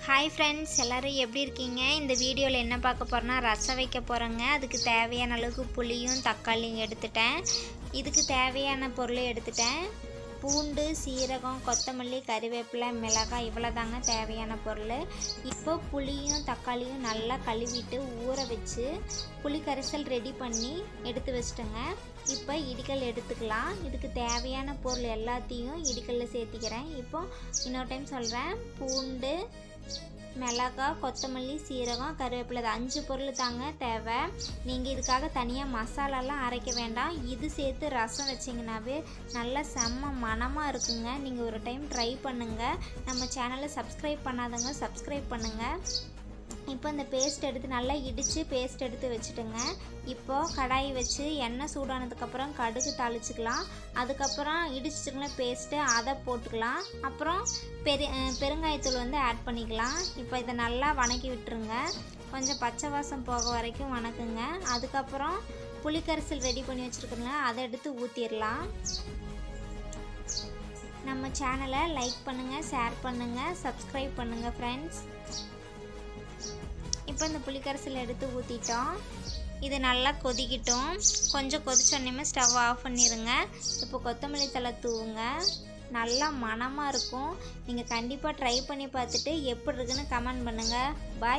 Hi friends, எல்லோரும் எப்படி இருக்கீங்க? இந்த வீடியோவில் என்ன பார்க்க போகிறோன்னா ரசம் வைக்க போகிறோங்க. அதுக்கு தேவையான அளவுக்கு புளியும் தக்காளியும் எடுத்துட்டேன். இதுக்கு தேவையான பொருளை எடுத்துட்டேன். பூண்டு, சீரகம், கொத்தமல்லி, கறிவேப்பிலை, மிளகாய் இவ்வளோ தாங்க தேவையான பொருள். இப்போ புளியும் தக்காளியும் நல்லா கழுவிட்டு ஊற வச்சு புளி கரைசல் ரெடி பண்ணி எடுத்து வச்சிட்டேங்க. இப்போ இடிக்கல் எடுத்துக்கலாம். இதுக்கு தேவையான பொருள் எல்லாத்தையும் இடிக்கல்ல சேர்த்திக்கிறேன். இப்போ இன்னொரு டைம் சொல்கிறேன். பூண்டு, மிளகாய், கொத்தமல்லி, சீரகம், கருவேப்பிலை, 5 பொருள் தாங்க தேவை. நீங்கள் இதுக்காக தனியாக மசாலாலாம் அரைக்க வேண்டாம். இது சேர்த்து ரசம் வச்சிங்கனாவே நல்லா செம்ம மணமாக இருக்குங்க. நீங்கள் ஒரு டைம் ட்ரை பண்ணுங்கள். நம்ம சேனலை சப்ஸ்கிரைப் பண்ணாதவங்க சப்ஸ்கிரைப் பண்ணுங்கள். இப்போ இந்த பேஸ்ட் எடுத்து நல்லா இடித்து பேஸ்ட் எடுத்து வச்சுட்டுங்க. இப்போது கடாய் வச்சு எண்ணெய் சூடானதுக்கப்புறம் கடுகு தாளிச்சிக்கலாம். அதுக்கப்புறம் இடிச்சிட்டுங்கள பேஸ்ட்டு அதை போட்டுக்கலாம். அப்புறம் பெருங்காயத்தூள் ஆட் பண்ணிக்கலாம். இப்போ இதை நல்லா வணக்கி விட்டுருங்க. கொஞ்சம் பச்சை வாசம் போக வரைக்கும் வணக்குங்க. அதுக்கப்புறம் புளிக்கரைசல் ரெடி பண்ணி வச்சுருக்குங்க, அதை எடுத்து ஊற்றிடலாம். நம்ம சேனலை லைக் பண்ணுங்கள், ஷேர் பண்ணுங்கள், சப்ஸ்கிரைப் பண்ணுங்கள் ஃப்ரெண்ட்ஸ். இப்போ இந்த புளிக்கரைசல் எடுத்து ஊற்றிட்டோம். இது நல்லா கொதிக்கிட்டோம். கொஞ்சம் கொதிச்சோன்னே ஸ்டவ் ஆஃப் பண்ணிடுங்க. இப்போ கொத்தமல்லி தழை தூவுங்க. நல்லா மணமாக இருக்கும். நீங்கள் கண்டிப்பாக ட்ரை பண்ணி பார்த்துட்டு எப்படி இருக்குன்னு கமெண்ட் பண்ணுங்கள். பாய்.